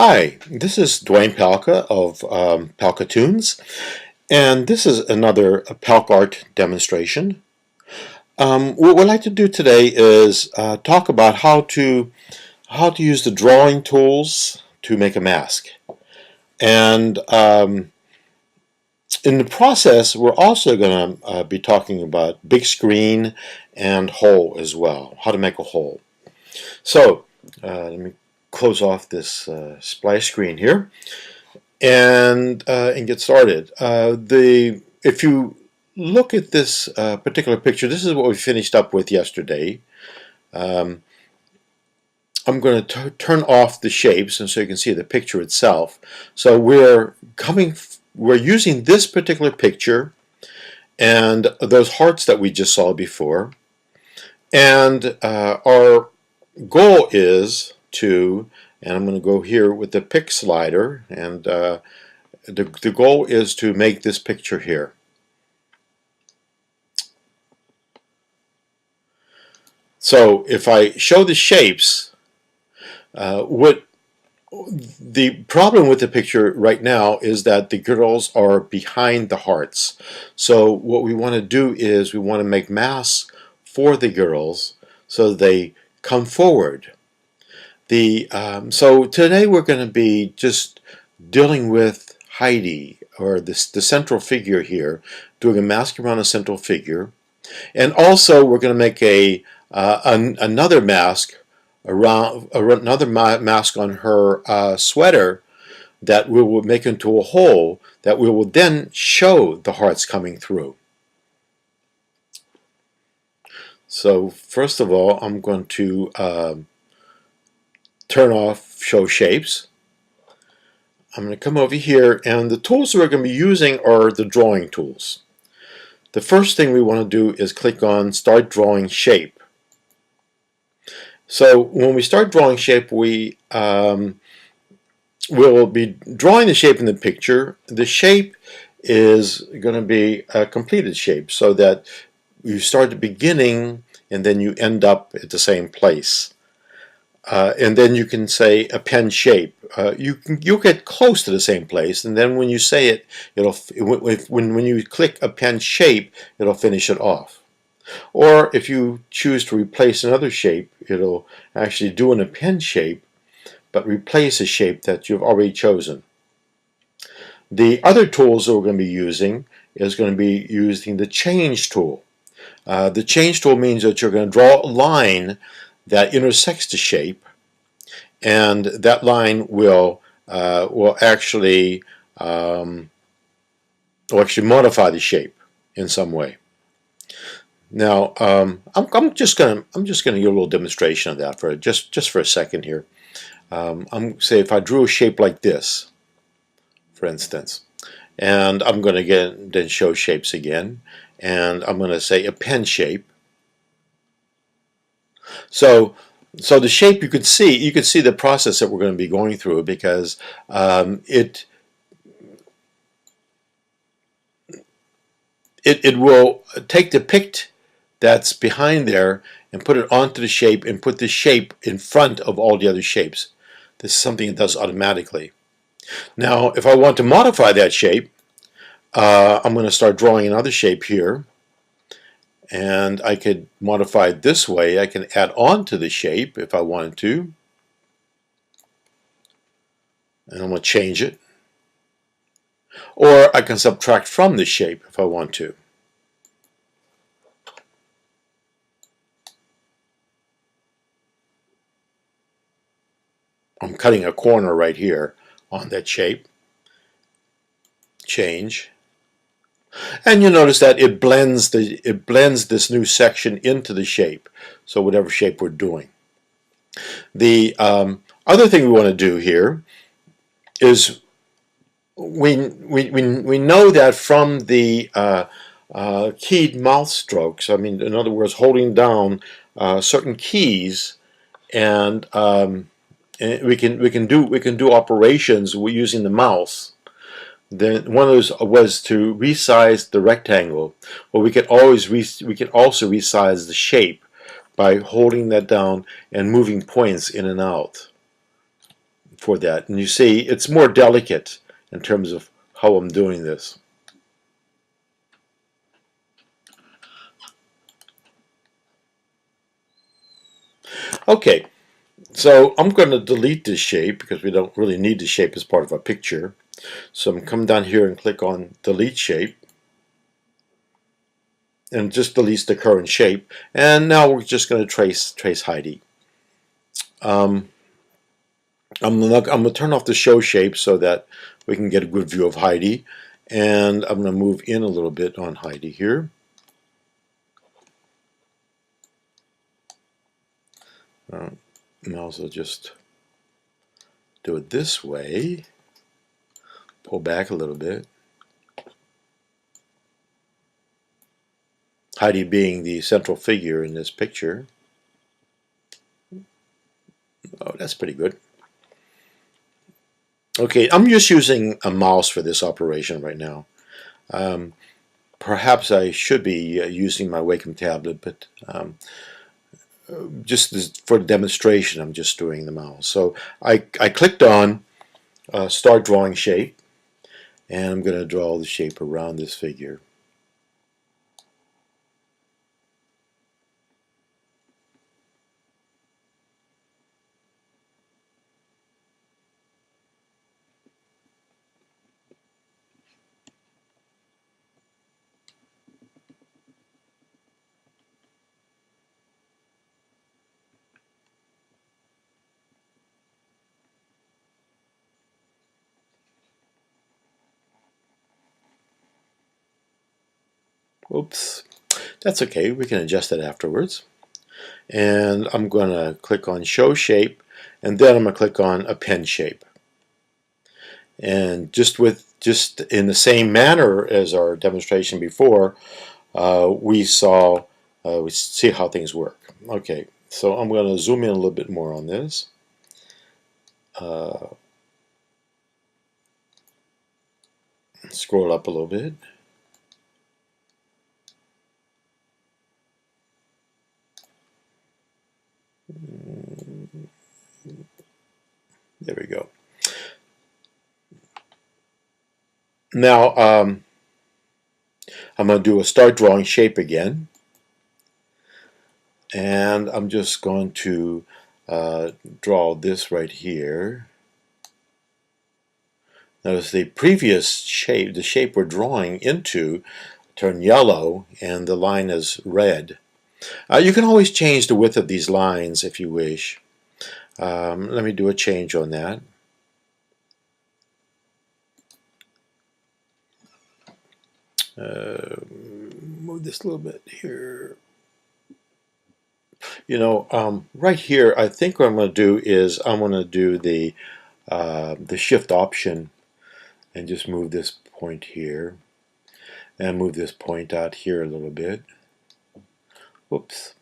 Hi, this is Dwayne Palka of Pal Katoonz, and this is another PalkArt demonstration. What we'd like to do today is talk about how to use the drawing tools to make a mask. And in the process, we're also going to be talking about big screen and hole as well, how to make a hole. So let me close off this splash screen here and get started. If you look at this particular picture, this is what we finished up with yesterday. I'm going to turn off the shapes, and so you can see the picture itself. So we're using this particular picture and those hearts that we just saw before, and our goal is to, and I'm going to go here with the pick slider, and the goal is to make this picture here. So if I show the shapes, what the problem with the picture right now is that the girls are behind the hearts. So what we want to do is we want to make masks for the girls so they come forward. So today we're going to be just dealing with Heidi, or the central figure here, doing a mask around a central figure, and also we're going to make another mask on her sweater that we will make into a hole that we will then show the hearts coming through. So first of all, I'm going to turn off show shapes. I'm going to come over here, and the tools that we're going to be using are the drawing tools. The first thing we want to do is click on Start Drawing Shape. So when we start drawing shape, we will be drawing the shape in the picture. The shape is going to be a completed shape, so that you start at the beginning and then you end up at the same place. And then you can say a pen shape. You'll get close to the same place, and then when you say it, when you click a pen shape, it'll finish it off. Or if you choose to replace another shape, it'll actually do in a pen shape, but replace a shape that you've already chosen. The other tools that we're going to be using is going to be using the change tool. The change tool means that you're going to draw a line that intersects the shape, and that line will actually modify the shape in some way. Now, I'm just gonna give a little demonstration of that for just for a second here. Say if I drew a shape like this, for instance, and I'm going to then show shapes again, and I'm going to say a pen shape. So the shape you could see the process that we're going to be going through, because it will take the picked that's behind there and put it onto the shape and put the shape in front of all the other shapes. This is something it does automatically. Now, if I want to modify that shape, I'm going to start drawing another shape here, and I could modify it this way. I can add on to the shape if I wanted to, and I'm going to change it. Or I can subtract from the shape if I want to. I'm cutting a corner right here on that shape. Change. And you notice that it blends this new section into the shape, so whatever shape we're doing. The other thing we want to do here is we know that from the keyed mouth strokes, I mean, in other words, holding down certain keys, and we can do operations using the mouse. Then one of those was to resize the rectangle. Well, we can also resize the shape by holding that down and moving points in and out. for that. And you see, it's more delicate in terms of how I'm doing this. Okay, so I'm going to delete this shape because we don't really need the shape as part of our picture. So I'm going to come down here and click on Delete Shape. And just deletes the current shape. And now we're just going to trace Heidi. I'm going to turn off the show shape so that we can get a good view of Heidi. And I'm going to move in a little bit on Heidi here. And also just do it this way. Pull back a little bit. Heidi being the central figure in this picture. Oh, that's pretty good. Okay, I'm just using a mouse for this operation right now. Perhaps I should be using my Wacom tablet, but just for demonstration, I'm just doing the mouse. So I clicked on Start Drawing Shape, and I'm going to draw the shape around this figure. Oops, that's okay, we can adjust it afterwards. And I'm going to click on Show Shape, and then I'm going to click on Append Shape. And just in the same manner as our demonstration before, we see how things work. Okay, so I'm going to zoom in a little bit more on this. Scroll up a little bit. There we go. Now I'm going to do a Start Drawing Shape again, and I'm just going to draw this right here. Notice the previous shape, the shape we're drawing into, turned yellow, and the line is red. You can always change the width of these lines if you wish. Let me do a change on that. Move this a little bit here. You know, right here, I think what I'm going to do is I'm going to do the Shift option and just move this point here, and move this point out here a little bit. Whoops.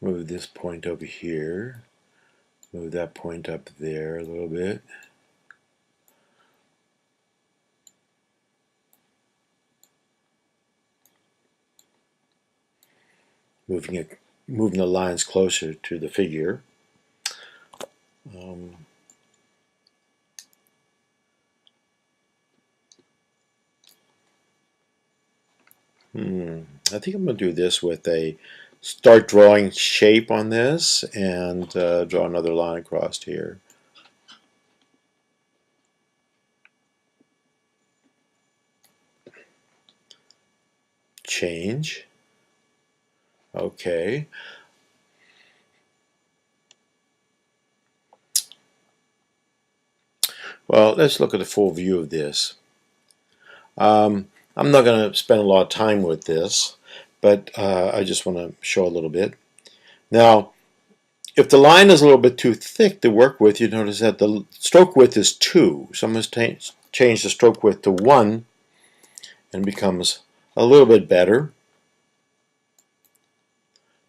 Move this point over here. Move that point up there a little bit. Moving the lines closer to the figure. I think I'm going to do this with a Start Drawing Shape on this, and draw another line across here. Change. Okay. Well, let's look at the full view of this. I'm not going to spend a lot of time with this, but I just want to show a little bit. Now, if the line is a little bit too thick to work with, you notice that the stroke width is 2. So I'm going to change the stroke width to 1, and it becomes a little bit better.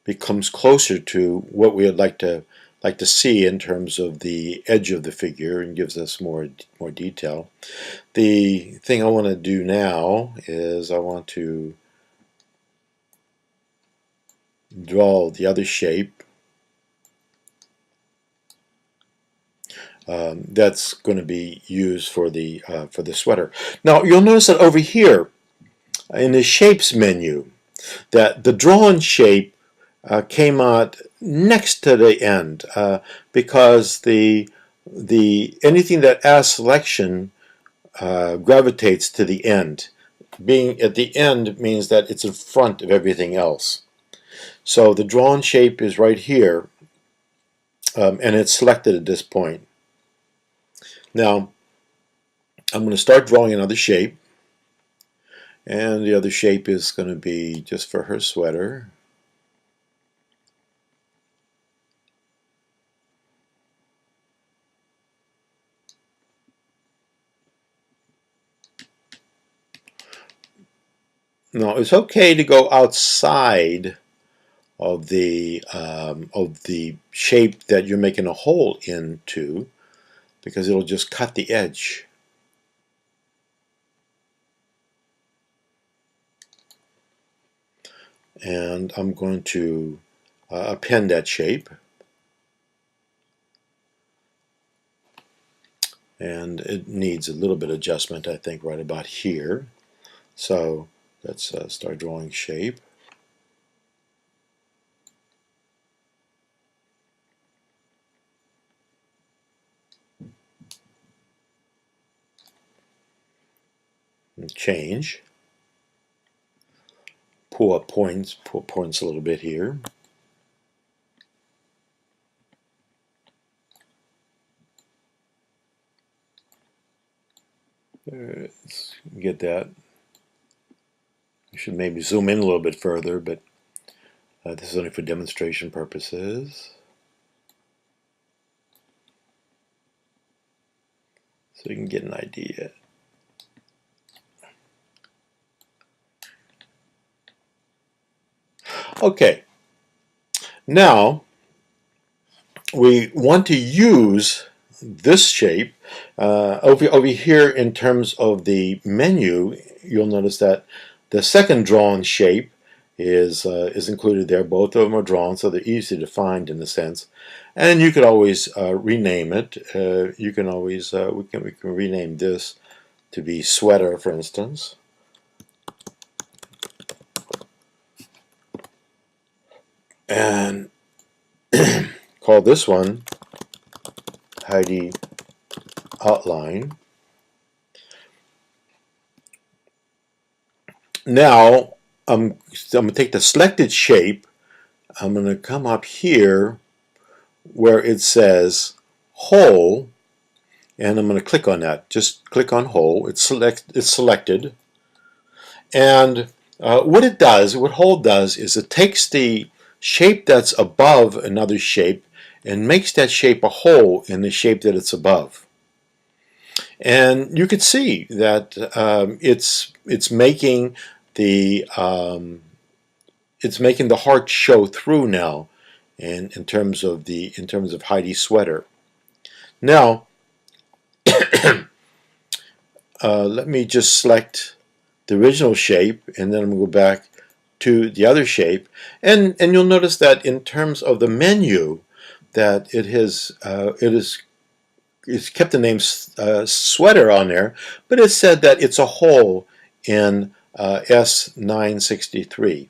Becomes closer to what we would like to like to see in terms of the edge of the figure and gives us more detail. The thing I want to do now is I want to draw the other shape that's going to be used for the sweater. Now you'll notice that over here in the shapes menu that the drawn shape came out next to the end because the anything that adds selection gravitates to the end. Being at the end means that it's in front of everything else. So the drawn shape is right here, and it's selected at this point. Now I'm going to start drawing another shape, and the other shape is going to be just for her sweater. Now it's okay to go outside of the shape that you're making a hole into, because it'll just cut the edge. And I'm going to append that shape, and it needs a little bit of adjustment, I think, right about here. So let's start drawing shape. And change. Pull up points a little bit here. Let's get that. You should maybe zoom in a little bit further, but this is only for demonstration purposes. So you can get an idea. Okay, now we want to use this shape over here. In terms of the menu, you'll notice that the second drawn shape is included there. Both of them are drawn, so they're easy to find in a sense. And you could always rename it. You can always we can rename this to be sweater, for instance. And call this one Heidi Outline. Now I'm going to take the selected shape. I'm going to come up here where it says Whole, and I'm going to click on that. Just click on Whole. It's selected. And what Whole does is it takes the shape that's above another shape and makes that shape a hole in the shape that it's above. And you could see that it's making the heart show through now, in terms of Heidi's sweater. Now let me just select the original shape, and then I'm going to go back to the other shape, and you'll notice that in terms of the menu that it's kept the name sweater on there, but it said that it's a hole in S963.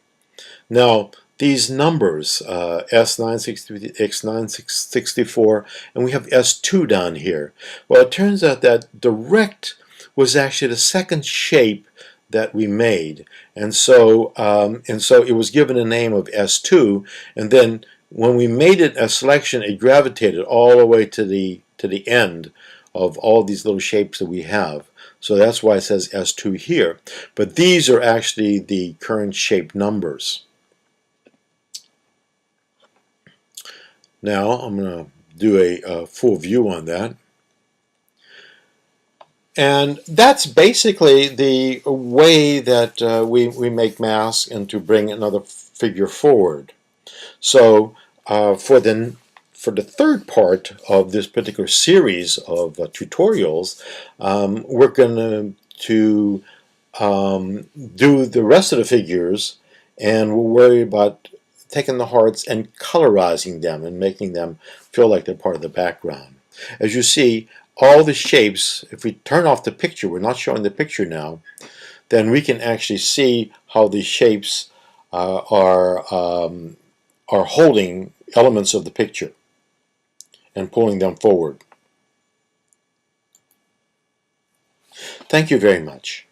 Now these numbers, S963, X964, and we have S2 down here. Well, it turns out that direct was actually the second shape that we made, and so it was given a name of S2, and then when we made it a selection, it gravitated all the way to the end of all these little shapes that we have. So that's why it says S2 here. But these are actually the current shape numbers. Now I'm going to do a full view on that. And that's basically the way that we make masks and to bring another figure forward. So for for the third part of this particular series of tutorials, we're going to do the rest of the figures, and we'll worry about taking the hearts and colorizing them and making them feel like they're part of the background. As you see, all the shapes, if we turn off the picture, we're not showing the picture now, then we can actually see how the shapes are holding elements of the picture and pulling them forward. Thank you very much.